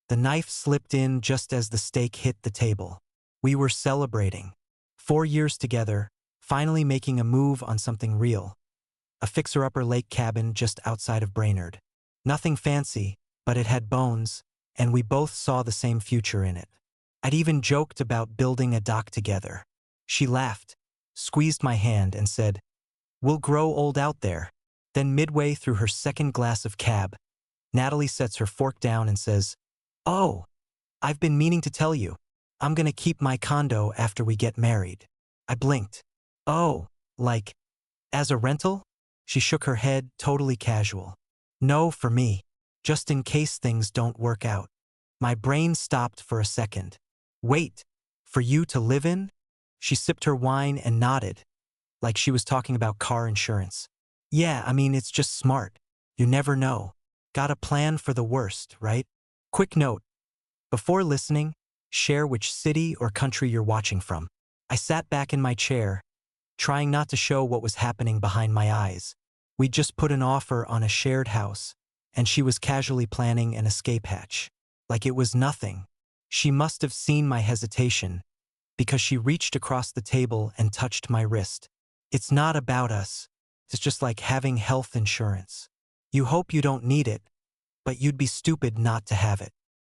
The knife slipped in just as the steak hit the table. We were celebrating. 4 years together, finally making a move on something real. A fixer-upper lake cabin just outside of Brainerd. Nothing fancy, but it had bones, and we both saw the same future in it. I'd even joked about building a dock together. She laughed, squeezed my hand, and said, "We'll grow old out there." Then midway through her second glass of cab, Natalie sets her fork down and says, "Oh, I've been meaning to tell you. I'm gonna keep my condo after we get married." I blinked. "Oh, like, as a rental?" She shook her head, totally casual. "No, for me. Just in case things don't work out." My brain stopped for a second. "Wait, for you to live in?" She sipped her wine and nodded, like she was talking about car insurance. "Yeah, I mean, it's just smart. You never know. Gotta plan for the worst, right?" Quick note. Before listening, share which city or country you're watching from. I sat back in my chair, trying not to show what was happening behind my eyes. We'd just put an offer on a shared house, and she was casually planning an escape hatch. Like it was nothing. She must have seen my hesitation, because she reached across the table and touched my wrist. "It's not about us. It's just like having health insurance. You hope you don't need it, but you'd be stupid not to have it."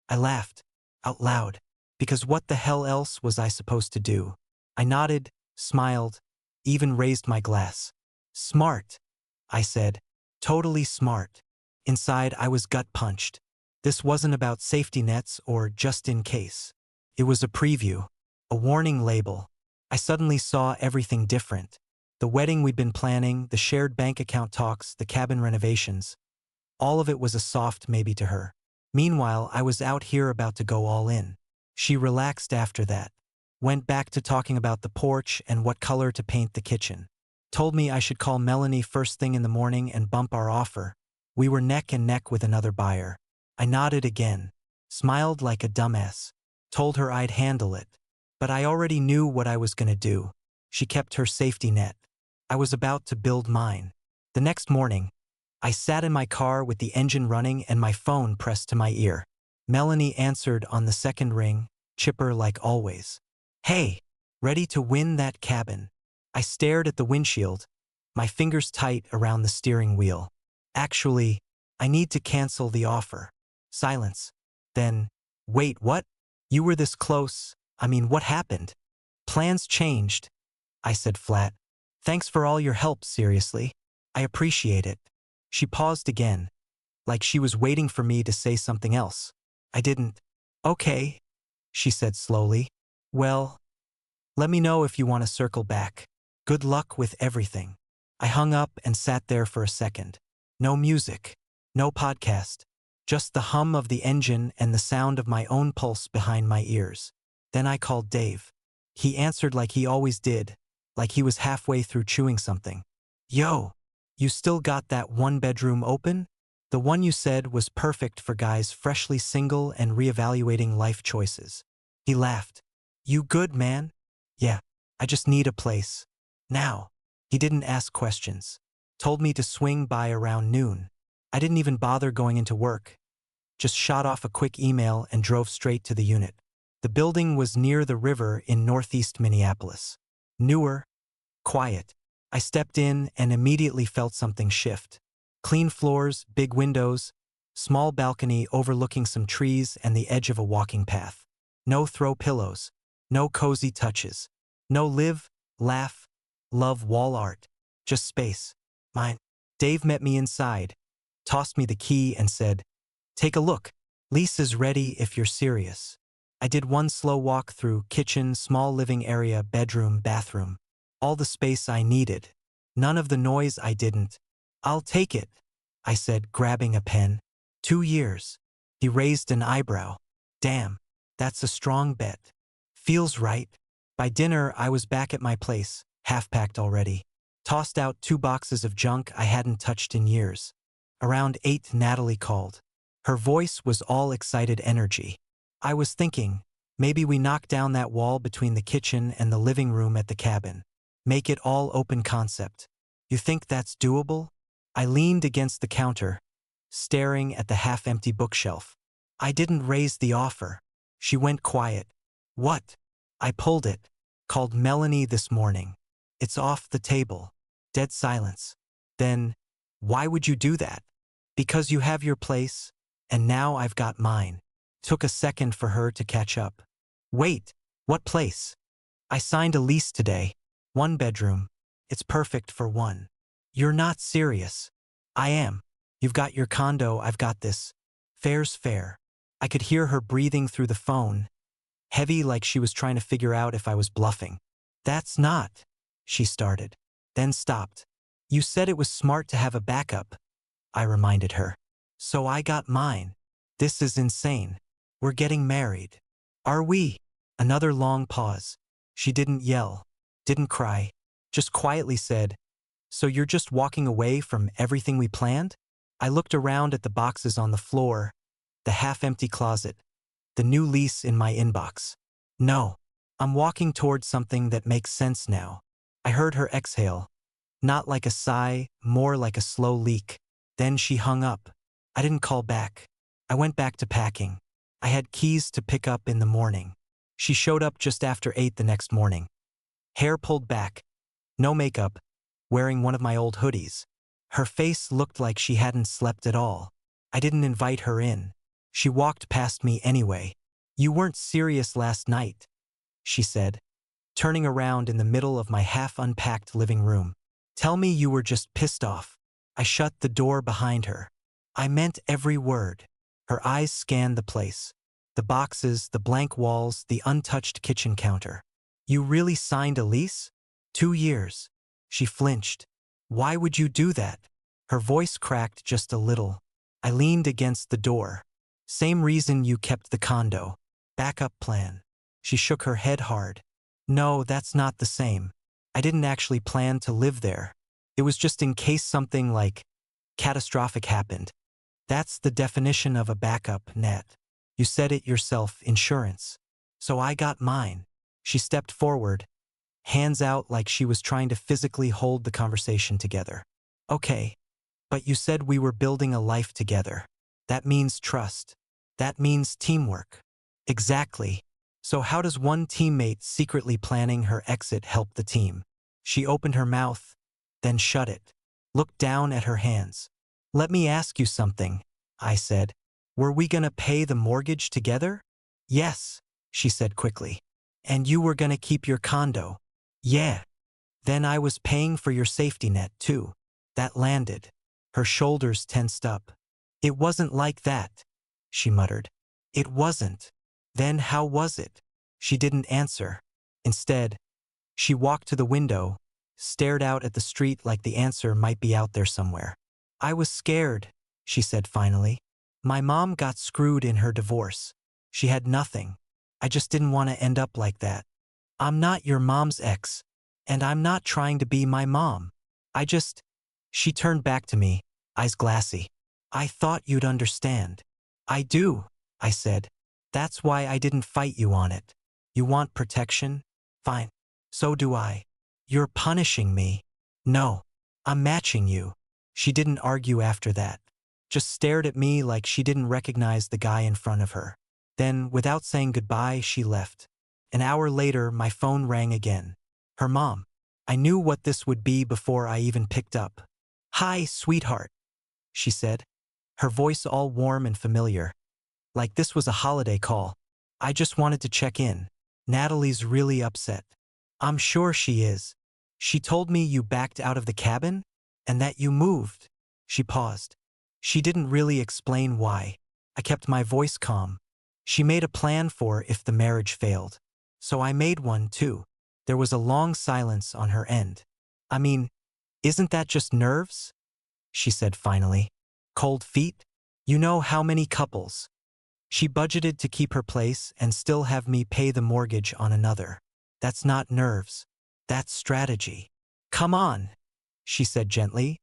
I laughed, out loud, because what the hell else was I supposed to do? I nodded, smiled, even raised my glass. "Smart," I said. "Totally smart." Inside, I was gut-punched. This wasn't about safety nets or just in case. It was a preview, a warning label. I suddenly saw everything different. The wedding we'd been planning, the shared bank account talks, the cabin renovations. All of it was a soft maybe to her. Meanwhile, I was out here about to go all in. She relaxed after that. Went back to talking about the porch and what color to paint the kitchen. Told me I should call Melanie first thing in the morning and bump our offer. We were neck and neck with another buyer. I nodded again, smiled like a dumbass. Told her I'd handle it. But I already knew what I was gonna do. She kept her safety net. I was about to build mine. The next morning, I sat in my car with the engine running and my phone pressed to my ear. Melanie answered on the second ring, chipper like always. "Hey, ready to win that cabin?" I stared at the windshield, my fingers tight around the steering wheel. "Actually, I need to cancel the offer." Silence. Then, "Wait, what? You were this close. I mean, what happened?" "Plans changed," I said flat. "Thanks for all your help, seriously. I appreciate it." She paused again, like she was waiting for me to say something else. I didn't. "Okay," she said slowly. "Well, let me know if you want to circle back. Good luck with everything." I hung up and sat there for a second. No music, no podcast, just the hum of the engine and the sound of my own pulse behind my ears. Then I called Dave. He answered like he always did, like he was halfway through chewing something. "Yo, you still got that one bedroom open? The one you said was perfect for guys freshly single and reevaluating life choices." He laughed. "You good, man?" "Yeah, I just need a place. Now." He didn't ask questions. Told me to swing by around noon. I didn't even bother going into work. Just shot off a quick email and drove straight to the unit. The building was near the river in northeast Minneapolis. Newer, quiet. I stepped in and immediately felt something shift. Clean floors, big windows, small balcony overlooking some trees and the edge of a walking path. No throw pillows, no cozy touches, no live, laugh, love wall art, just space. Mine. Dave met me inside, tossed me the key and said, "Take a look. Lease is ready if you're serious." I did one slow walk through kitchen, small living area, bedroom, bathroom. All the space I needed. None of the noise I didn't. "I'll take it," I said, grabbing a pen. 2 years. He raised an eyebrow. "Damn, that's a strong bet." "Feels right." By dinner, I was back at my place, half-packed already. Tossed out 2 boxes of junk I hadn't touched in years. Around 8, Natalie called. Her voice was all excited energy. "I was thinking, maybe we knock down that wall between the kitchen and the living room at the cabin. Make it all open concept. You think that's doable?" I leaned against the counter, staring at the half-empty bookshelf. I didn't raise the offer. She went quiet. What? I pulled it. Called Melanie this morning. It's off the table. Dead silence. Then, why would you do that? Because you have your place, and now I've got mine. Took a second for her to catch up. Wait, what place? I signed a lease today. 1 bedroom. It's perfect for one. You're not serious. I am. You've got your condo, I've got this. Fair's fair. I could hear her breathing through the phone, heavy like she was trying to figure out if I was bluffing. That's not, she started, then stopped. You said it was smart to have a backup, I reminded her. So I got mine. This is insane. We're getting married. Are we? Another long pause. She didn't yell, didn't cry, just quietly said, so you're just walking away from everything we planned? I looked around at the boxes on the floor, the half-empty closet, the new lease in my inbox. No, I'm walking towards something that makes sense now. I heard her exhale, not like a sigh, more like a slow leak. Then she hung up. I didn't call back. I went back to packing. I had keys to pick up in the morning. She showed up just after 8 the next morning. Hair pulled back, no makeup, wearing one of my old hoodies. Her face looked like she hadn't slept at all. I didn't invite her in. She walked past me anyway. You weren't serious last night, she said, turning around in the middle of my half-unpacked living room. Tell me you were just pissed off. I shut the door behind her. I meant every word. Her eyes scanned the place. The boxes, the blank walls, the untouched kitchen counter. You really signed a lease? 2 years. She flinched. Why would you do that? Her voice cracked just a little. I leaned against the door. Same reason you kept the condo. Backup plan. She shook her head hard. No, that's not the same. I didn't actually plan to live there. It was just in case something like catastrophic happened. That's the definition of a backup, Nat. You said it yourself, insurance. So I got mine. She stepped forward, hands out like she was trying to physically hold the conversation together. Okay, but you said we were building a life together. That means trust. That means teamwork. Exactly. So how does one teammate secretly planning her exit help the team? She opened her mouth, then shut it. Looked down at her hands. Let me ask you something, I said. Were we gonna pay the mortgage together? Yes, she said quickly. And you were gonna keep your condo? Yeah. Then I was paying for your safety net too. That landed. Her shoulders tensed up. It wasn't like that, she muttered. It wasn't. Then how was it? She didn't answer. Instead, she walked to the window, stared out at the street like the answer might be out there somewhere. I was scared, she said finally. My mom got screwed in her divorce. She had nothing. I just didn't want to end up like that. I'm not your mom's ex, and I'm not trying to be my mom. She turned back to me, eyes glassy. I thought you'd understand. I do, I said. That's why I didn't fight you on it. You want protection? Fine. So do I. You're punishing me. No, I'm matching you. She didn't argue after that. Just stared at me like she didn't recognize the guy in front of her. Then, without saying goodbye, she left. An hour later, my phone rang again. Her mom. I knew what this would be before I even picked up. Hi, sweetheart, she said, her voice all warm and familiar, like this was a holiday call. I just wanted to check in. Natalie's really upset. I'm sure she is. She told me you backed out of the cabin and that you moved. She paused. She didn't really explain why. I kept my voice calm. She made a plan for if the marriage failed. So I made one too. There was a long silence on her end. I mean, isn't that just nerves? She said finally. Cold feet? You know how many couples? She budgeted to keep her place and still have me pay the mortgage on another. That's not nerves. That's strategy. Come on, she said gently,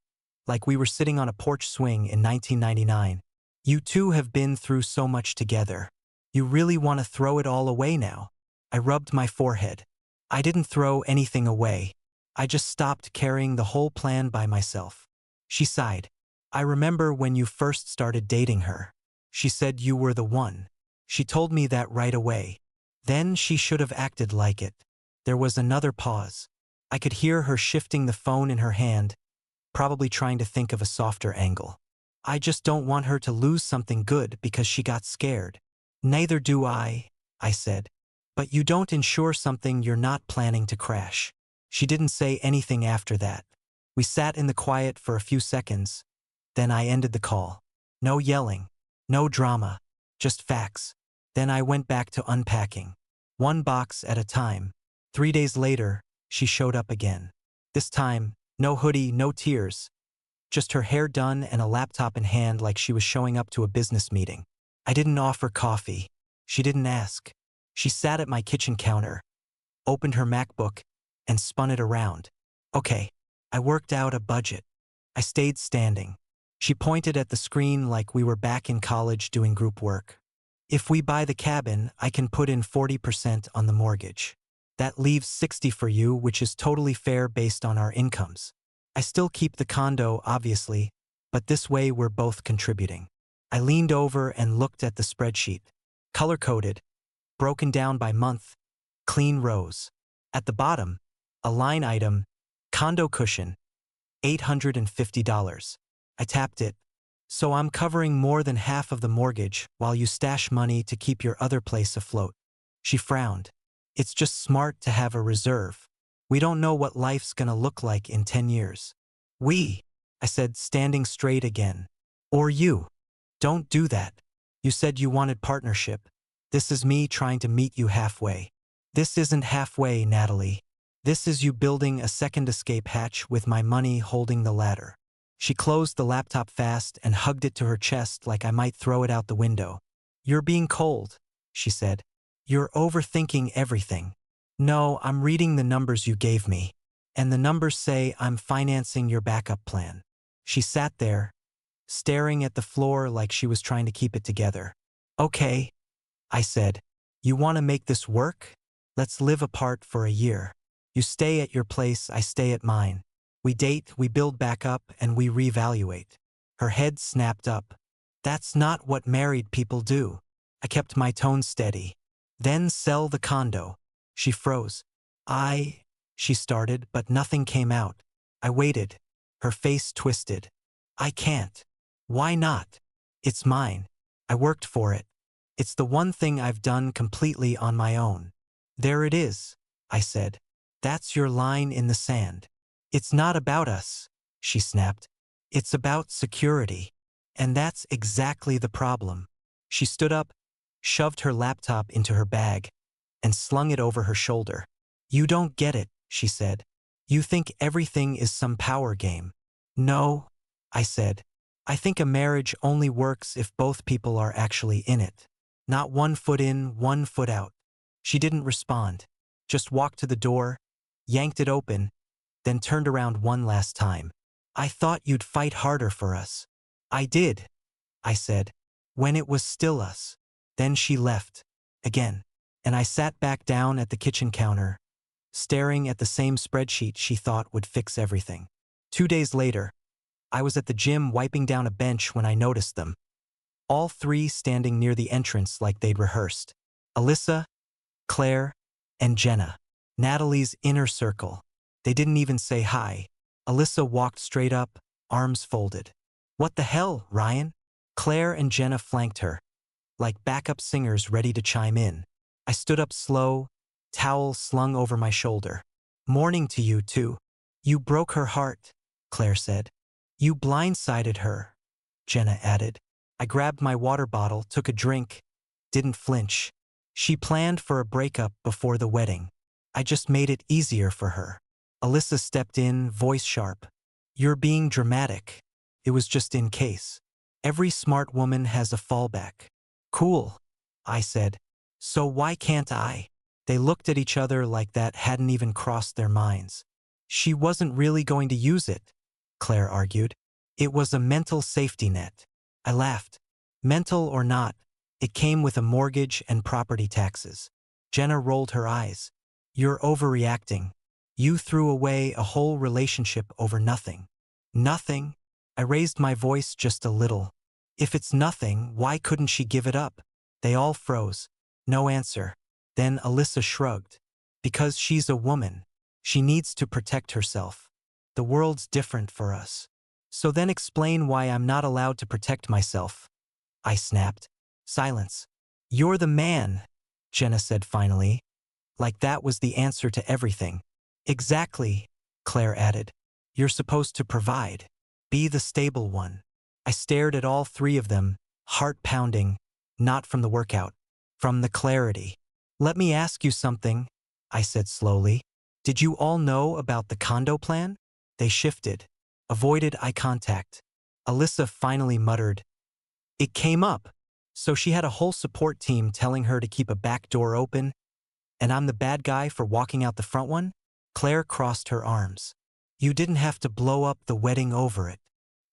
like we were sitting on a porch swing in 1999. You two have been through so much together. You really want to throw it all away now? I rubbed my forehead. I didn't throw anything away. I just stopped carrying the whole plan by myself. She sighed. I remember when you first started dating her. She said you were the one. She told me that right away. Then she should have acted like it. There was another pause. I could hear her shifting the phone in her hand, probably trying to think of a softer angle. I just don't want her to lose something good because she got scared. Neither do I said. But you don't insure something you're not planning to crash. She didn't say anything after that. We sat in the quiet for a few seconds. Then I ended the call. No yelling. No drama. Just facts. Then I went back to unpacking. One box at a time. 3 days later, she showed up again. This time, no hoodie, no tears. Just her hair done and a laptop in hand like she was showing up to a business meeting. I didn't offer coffee. She didn't ask. She sat at my kitchen counter, opened her MacBook, and spun it around. Okay, I worked out a budget. I stayed standing. She pointed at the screen like we were back in college doing group work. If we buy the cabin, I can put in 40% on the mortgage. That leaves 60 for you, which is totally fair based on our incomes. I still keep the condo, obviously, but this way we're both contributing. I leaned over and looked at the spreadsheet. Color-coded, broken down by month, clean rows. At the bottom, a line item, condo cushion, $850. I tapped it. So I'm covering more than half of the mortgage while you stash money to keep your other place afloat. She frowned. It's just smart to have a reserve. We don't know what life's gonna look like in 10 years. I said, standing straight again. Or you. Don't do that. You said you wanted partnership. This is me trying to meet you halfway. This isn't halfway, Natalie. This is you building a second escape hatch with my money holding the ladder. She closed the laptop fast and hugged it to her chest like I might throw it out the window. You're being cold, she said. You're overthinking everything. No, I'm reading the numbers you gave me. And the numbers say I'm financing your backup plan. She sat there, staring at the floor like she was trying to keep it together. Okay, I said. You want to make this work? Let's live apart for a year. You stay at your place, I stay at mine. We date, we build back up, and we reevaluate. Her head snapped up. That's not what married people do. I kept my tone steady. Then sell the condo. She froze. She started, but nothing came out. I waited. Her face twisted. I can't. Why not? It's mine. I worked for it. It's the one thing I've done completely on my own. There it is, I said. That's your line in the sand. It's not about us, she snapped. It's about security. And that's exactly the problem. She stood up, shoved her laptop into her bag, and slung it over her shoulder. You don't get it, she said. You think everything is some power game. No, I said. I think a marriage only works if both people are actually in it. Not one foot in, one foot out. She didn't respond, just walked to the door, yanked it open, then turned around one last time. I thought you'd fight harder for us. I did, I said, when it was still us. Then she left, again, and I sat back down at the kitchen counter, staring at the same spreadsheet she thought would fix everything. 2 days later, I was at the gym wiping down a bench when I noticed them. All three standing near the entrance like they'd rehearsed. Alyssa, Claire, and Jenna. Natalie's inner circle. They didn't even say hi. Alyssa walked straight up, arms folded. What the hell, Ryan? Claire and Jenna flanked her, like backup singers ready to chime in. I stood up slow, towel slung over my shoulder. Morning to you, too. You broke her heart, Claire said. You blindsided her, Jenna added. I grabbed my water bottle, took a drink, didn't flinch. She planned for a breakup before the wedding. I just made it easier for her. Alyssa stepped in, voice sharp. You're being dramatic. It was just in case. Every smart woman has a fallback. Cool, I said. So why can't I? They looked at each other like that hadn't even crossed their minds. She wasn't really going to use it, Claire argued. It was a mental safety net. I laughed. Mental or not, it came with a mortgage and property taxes. Jenna rolled her eyes. You're overreacting. You threw away a whole relationship over nothing. Nothing? I raised my voice just a little. If it's nothing, why couldn't she give it up? They all froze. No answer. Then Alyssa shrugged. Because she's a woman. She needs to protect herself. The world's different for us. So then explain why I'm not allowed to protect myself. I snapped. Silence. You're the man, Jenna said finally. Like that was the answer to everything. Exactly, Claire added. You're supposed to provide. Be the stable one. I stared at all three of them, heart pounding, not from the workout, from the clarity. Let me ask you something, I said slowly. Did you all know about the condo plan? They shifted, avoided eye contact. Alyssa finally muttered. It came up. So she had a whole support team telling her to keep a back door open, and I'm the bad guy for walking out the front one? Claire crossed her arms. You didn't have to blow up the wedding over it.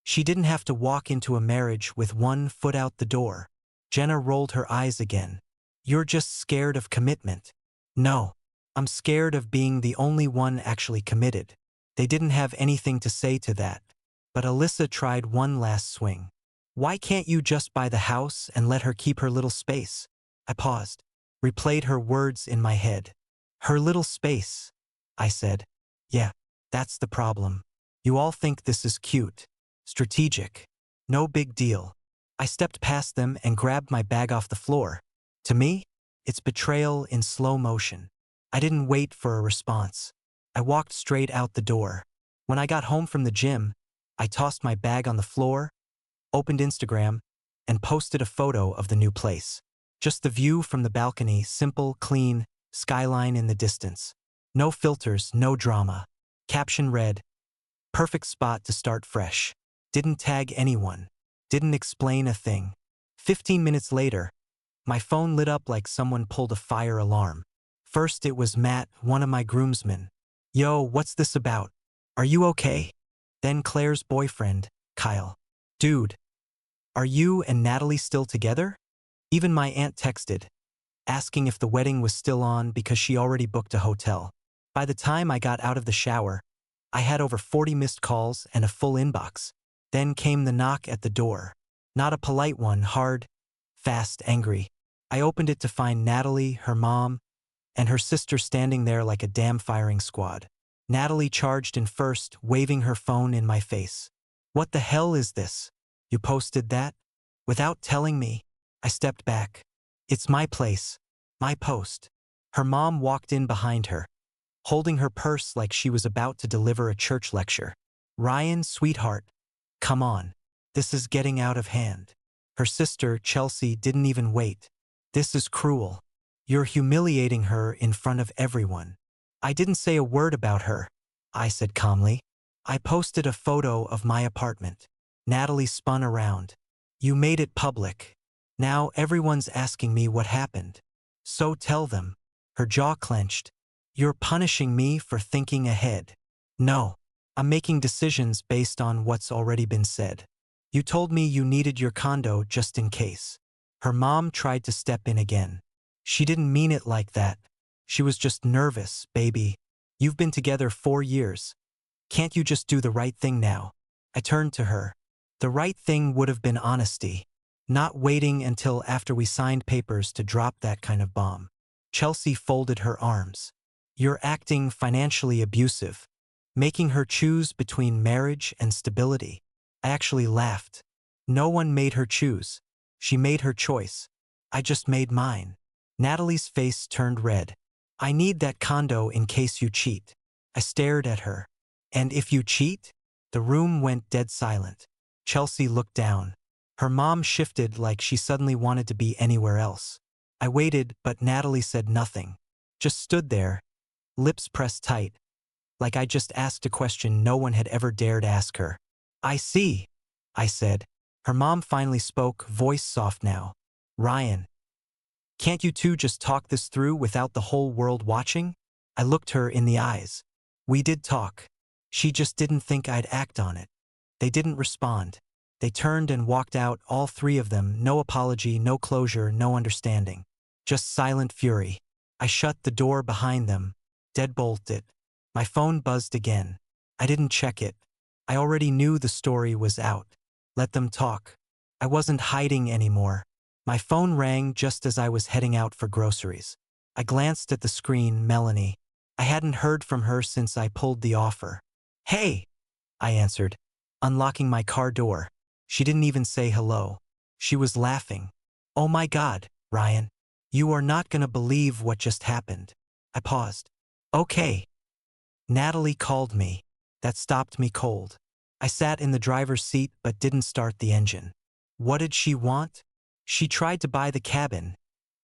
She didn't have to walk into a marriage with one foot out the door. Jenna rolled her eyes again. You're just scared of commitment. No, I'm scared of being the only one actually committed. They didn't have anything to say to that. But Alyssa tried one last swing. Why can't you just buy the house and let her keep her little space? I paused, replayed her words in my head. Her little space, I said. Yeah, that's the problem. You all think this is cute, strategic, no big deal. I stepped past them and grabbed my bag off the floor. To me, it's betrayal in slow motion. I didn't wait for a response. I walked straight out the door. When I got home from the gym, I tossed my bag on the floor, opened Instagram, and posted a photo of the new place. Just the view from the balcony, simple, clean, skyline in the distance. No filters, no drama. Caption read, perfect spot to start fresh. Didn't tag anyone. Didn't explain a thing. 15 minutes later, my phone lit up like someone pulled a fire alarm. First it was Matt, one of my groomsmen. Yo, what's this about? Are you okay? Then Claire's boyfriend, Kyle. Dude, are you and Natalie still together? Even my aunt texted, asking if the wedding was still on because she already booked a hotel. By the time I got out of the shower, I had over 40 missed calls and a full inbox. Then came the knock at the door. Not a polite one, hard, fast, angry. I opened it to find Natalie, her mom, and her sister standing there like a damn firing squad. Natalie charged in first, waving her phone in my face. What the hell is this? You posted that? Without telling me. I stepped back. It's my place. My post. Her mom walked in behind her, holding her purse like she was about to deliver a church lecture. Ryan, sweetheart, come on. This is getting out of hand. Her sister, Chelsea, didn't even wait. This is cruel. You're humiliating her in front of everyone. I didn't say a word about her, I said calmly. I posted a photo of my apartment. Natalie spun around. You made it public. Now everyone's asking me what happened. So tell them. Her jaw clenched. You're punishing me for thinking ahead. No, I'm making decisions based on what's already been said. You told me you needed your condo just in case. Her mom tried to step in again. She didn't mean it like that. She was just nervous, baby. You've been together 4 years. Can't you just do the right thing now? I turned to her. The right thing would have been honesty. Not waiting until after we signed papers to drop that kind of bomb. Chelsea folded her arms. You're acting financially abusive, making her choose between marriage and stability. I actually laughed. No one made her choose. She made her choice. I just made mine. Natalie's face turned red. I need that condo in case you cheat. I stared at her. And if you cheat? The room went dead silent. Chelsea looked down. Her mom shifted like she suddenly wanted to be anywhere else. I waited, but Natalie said nothing. Just stood there, lips pressed tight, like I just asked a question no one had ever dared ask her. I see, I said. Her mom finally spoke, voice soft now. Ryan, can't you two just talk this through without the whole world watching? I looked her in the eyes. We did talk. She just didn't think I'd act on it. They didn't respond. They turned and walked out, all three of them, no apology, no closure, no understanding. Just silent fury. I shut the door behind them, deadbolted. My phone buzzed again. I didn't check it. I already knew the story was out. Let them talk. I wasn't hiding anymore. My phone rang just as I was heading out for groceries. I glanced at the screen, Melanie. I hadn't heard from her since I pulled the offer. "Hey," I answered, unlocking my car door. She didn't even say hello. She was laughing. "Oh my God, Ryan. You are not gonna believe what just happened." I paused. "Okay." Natalie called me. That stopped me cold. I sat in the driver's seat but didn't start the engine. What did she want? "She tried to buy the cabin,"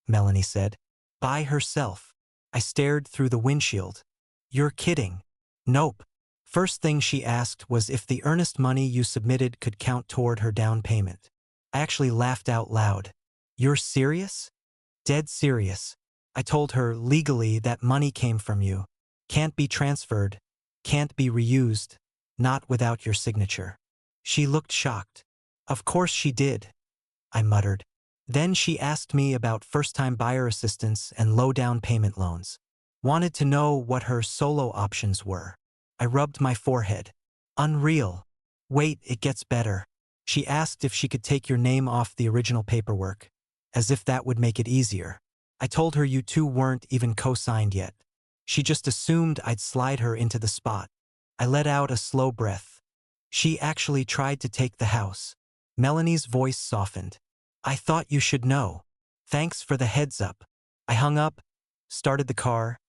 Melanie said. "By herself." I stared through the windshield. "You're kidding." "Nope." First thing she asked was if the earnest money you submitted could count toward her down payment. I actually laughed out loud. "You're serious?" "Dead serious." I told her legally that money came from you. Can't be transferred. Can't be reused. Not without your signature. She looked shocked. "Of course she did," I muttered. Then she asked me about first-time buyer assistance and low down payment loans. Wanted to know what her solo options were. I rubbed my forehead. "Unreal." "Wait, it gets better." She asked if she could take your name off the original paperwork, as if that would make it easier. I told her you two weren't even co-signed yet. She just assumed I'd slide her into the spot. I let out a slow breath. "She actually tried to take the house." Melanie's voice softened. "I thought you should know. Thanks for the heads up." I hung up, started the car,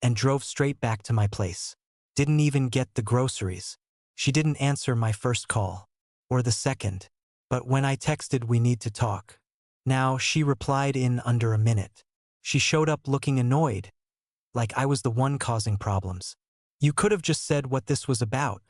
and drove straight back to my place. Didn't even get the groceries. She didn't answer my first call. Or the second. But when I texted we need to talk. Now she replied in under a minute. She showed up looking annoyed. Like I was the one causing problems. "You could have just said what this was about,"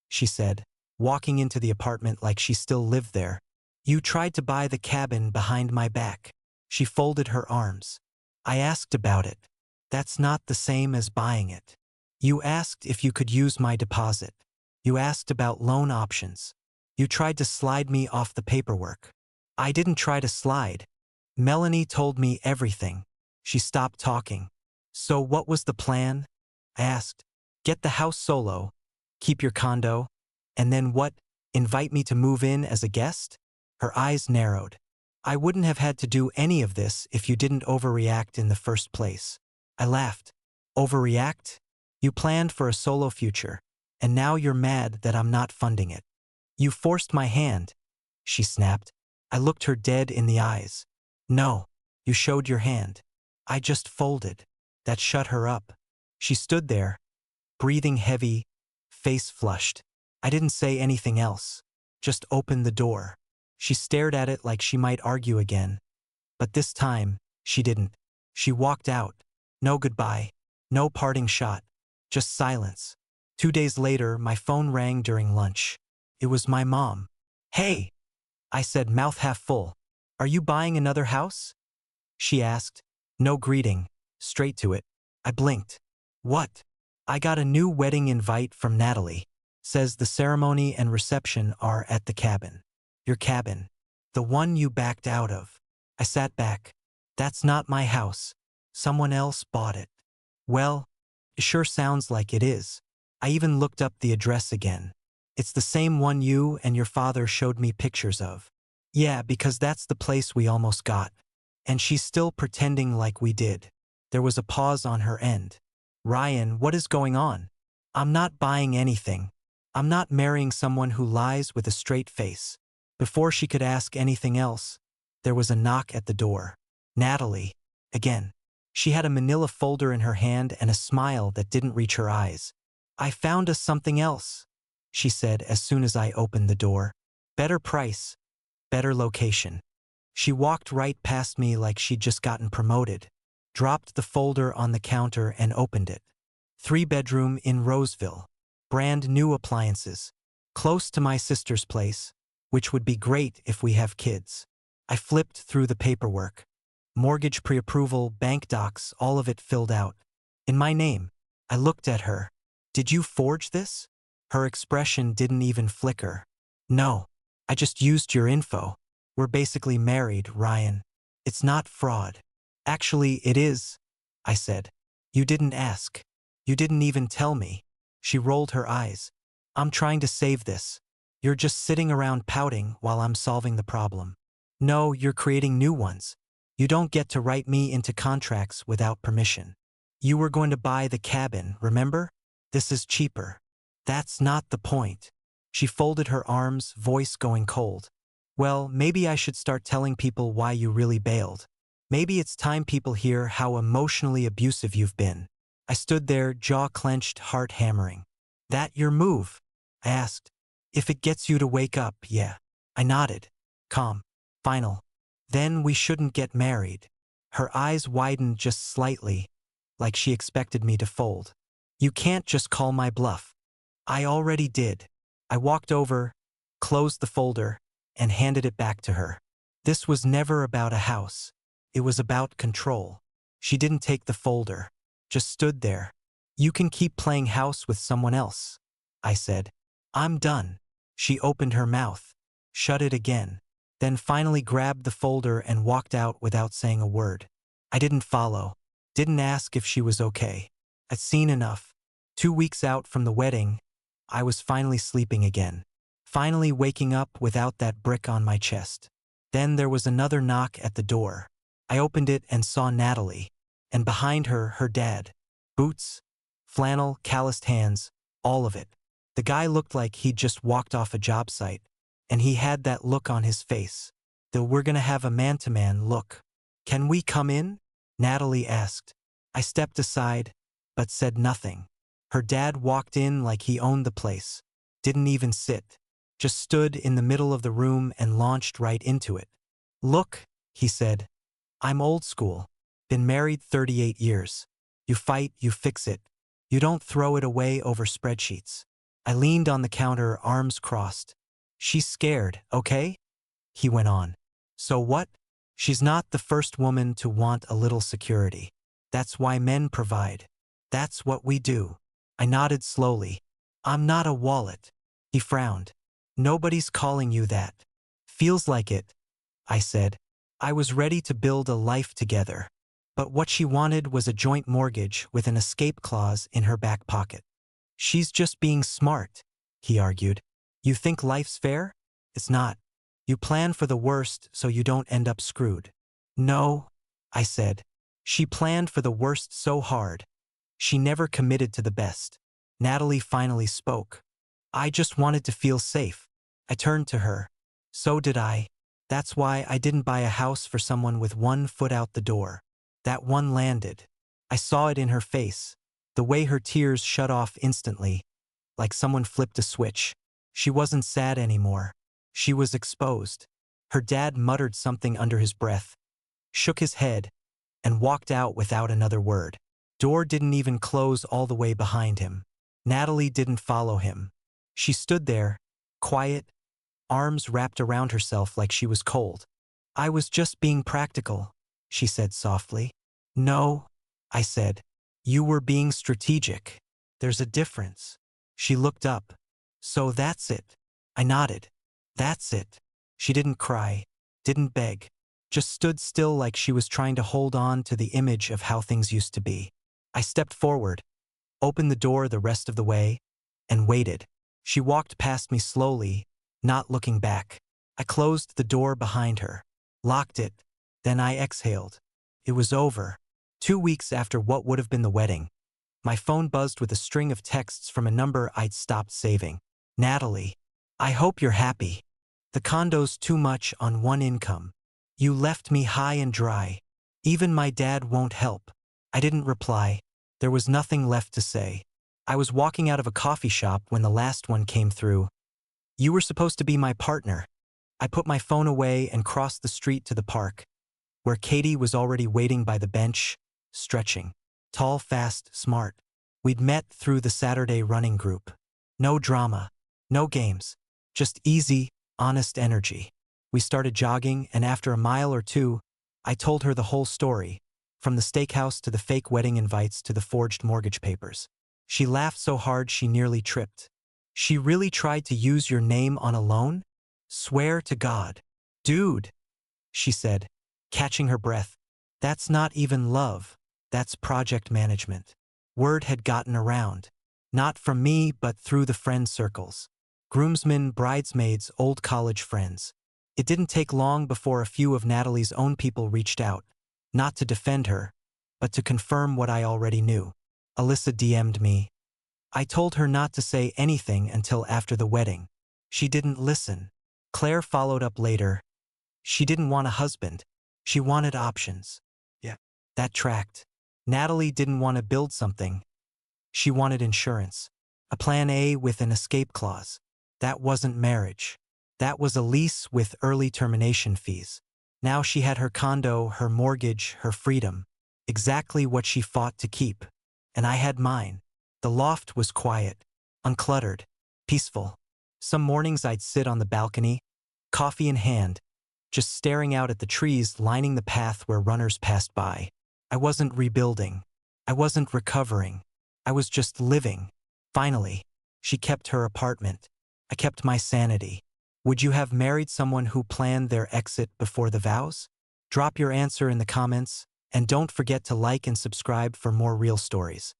she said, walking into the apartment like she still lived there. "You tried to buy the cabin behind my back." She folded her arms. "I asked about it. That's not the same as buying it. You asked if you could use my deposit. You asked about loan options. You tried to slide me off the paperwork." "I didn't try to slide. Melanie told me everything." She stopped talking. "So what was the plan?" I asked. "Get the house solo, keep your condo, and then what? Invite me to move in as a guest?" Her eyes narrowed. "I wouldn't have had to do any of this if you didn't overreact in the first place." I laughed. "Overreact? You planned for a solo future, and now you're mad that I'm not funding it." "You forced my hand," she snapped. I looked her dead in the eyes. "No, you showed your hand. I just folded." That shut her up. She stood there, breathing heavy, face flushed. I didn't say anything else. Just opened the door. She stared at it like she might argue again. But this time, she didn't. She walked out. No goodbye. No parting shot. Just silence. 2 days later, my phone rang during lunch. It was my mom. "Hey," I said, mouth half full. "Are you buying another house?" She asked. No greeting. Straight to it. I blinked. "What?" "I got a new wedding invite from Natalie. Says the ceremony and reception are at the cabin." "Your cabin?" "The one you backed out of." I sat back. "That's not my house. Someone else bought it." "Well, it sure sounds like it is." I even looked up the address again. "It's the same one you and your father showed me pictures of." "Yeah, because that's the place we almost got." And she's still pretending like we did. There was a pause on her end. "Ryan, what is going on?" "I'm not buying anything. I'm not marrying someone who lies with a straight face." Before she could ask anything else, there was a knock at the door. Natalie. Again. She had a manila folder in her hand and a smile that didn't reach her eyes. "I found us something else," she said as soon as I opened the door. "Better price. Better location." She walked right past me like she'd just gotten promoted, dropped the folder on the counter and opened it. 3-bedroom in Roseville. Brand new appliances. Close to my sister's place, which would be great if we have kids. I flipped through the paperwork. Mortgage pre-approval, bank docs, all of it filled out. In my name. I looked at her. "Did you forge this?" Her expression didn't even flicker. "No. I just used your info. We're basically married, Ryan. It's not fraud." "Actually, it is," I said. "You didn't ask. You didn't even tell me." She rolled her eyes. "I'm trying to save this. You're just sitting around pouting while I'm solving the problem. No, you're creating new ones. You don't get to write me into contracts without permission. You were going to buy the cabin, remember? This is cheaper. That's not the point. She folded her arms, voice going cold. Well, maybe I should start telling people why you really bailed. Maybe it's time people hear how emotionally abusive you've been. I stood there, jaw clenched, heart hammering. That your move? I asked. If it gets you to wake up, yeah. I nodded. Calm. Final. Then we shouldn't get married. Her eyes widened just slightly, like she expected me to fold. You can't just call my bluff. I already did. I walked over, closed the folder, and handed it back to her. This was never about a house. It was about control. She didn't take the folder, just stood there. You can keep playing house with someone else, I said. I'm done. She opened her mouth, shut it again, then finally grabbed the folder and walked out without saying a word. I didn't follow, didn't ask if she was okay. I'd seen enough. 2 weeks out from the wedding, I was finally sleeping again. Finally waking up without that brick on my chest. Then there was another knock at the door. I opened it and saw Natalie, and behind her, her dad. Boots, flannel, calloused hands, all of it. The guy looked like he'd just walked off a job site, and he had that look on his face. The "we're gonna have a man-to-man" look. Can we come in? Natalie asked. I stepped aside, but said nothing. Her dad walked in like he owned the place. Didn't even sit. Just stood in the middle of the room and launched right into it. Look, he said. I'm old school. Been married 38 years. You fight, you fix it. You don't throw it away over spreadsheets. I leaned on the counter, arms crossed. She's scared, okay? He went on. So what? She's not the first woman to want a little security. That's why men provide. That's what we do. I nodded slowly. I'm not a wallet. He frowned. Nobody's calling you that. Feels like it, I said. I was ready to build a life together. But what she wanted was a joint mortgage with an escape clause in her back pocket. She's just being smart, he argued. You think life's fair? It's not. You plan for the worst so you don't end up screwed. No, I said. She planned for the worst so hard. She never committed to the best. Natalie finally spoke. I just wanted to feel safe. I turned to her. So did I. That's why I didn't buy a house for someone with 1 foot out the door. That one landed. I saw it in her face. The way her tears shut off instantly, like someone flipped a switch. She wasn't sad anymore. She was exposed. Her dad muttered something under his breath, shook his head, and walked out without another word. Door didn't even close all the way behind him. Natalie didn't follow him. She stood there, quiet, arms wrapped around herself like she was cold. I was just being practical, she said softly. No, I said. You were being strategic. There's a difference. She looked up. So that's it. I nodded. That's it. She didn't cry, didn't beg, just stood still like she was trying to hold on to the image of how things used to be. I stepped forward, opened the door the rest of the way, and waited. She walked past me slowly, not looking back. I closed the door behind her, locked it, then I exhaled. It was over. 2 weeks after what would have been the wedding, my phone buzzed with a string of texts from a number I'd stopped saving. Natalie, I hope you're happy. The condo's too much on one income. You left me high and dry. Even my dad won't help. I didn't reply. There was nothing left to say. I was walking out of a coffee shop when the last one came through. You were supposed to be my partner. I put my phone away and crossed the street to the park, where Katie was already waiting by the bench, stretching. Tall, fast, smart. We'd met through the Saturday running group. No drama, no games, just easy, honest energy. We started jogging, and after a mile or two, I told her the whole story, from the steakhouse to the fake wedding invites to the forged mortgage papers. She laughed so hard she nearly tripped. She really tried to use your name on a loan? Swear to God. Dude, she said, catching her breath. That's not even love. That's project management. Word had gotten around. Not from me, but through the friend circles. Groomsmen, bridesmaids, old college friends. It didn't take long before a few of Natalie's own people reached out, not to defend her, but to confirm what I already knew. Alyssa DM'd me. I told her not to say anything until after the wedding. She didn't listen. Claire followed up later. She didn't want a husband. She wanted options. Yeah. That tracked. Natalie didn't want to build something. She wanted insurance. A plan A with an escape clause. That wasn't marriage. That was a lease with early termination fees. Now she had her condo, her mortgage, her freedom. Exactly what she fought to keep. And I had mine. The loft was quiet, uncluttered, peaceful. Some mornings I'd sit on the balcony, coffee in hand, just staring out at the trees lining the path where runners passed by. I wasn't rebuilding. I wasn't recovering. I was just living. Finally, she kept her apartment. I kept my sanity. Would you have married someone who planned their exit before the vows? Drop your answer in the comments, and don't forget to like and subscribe for more real stories.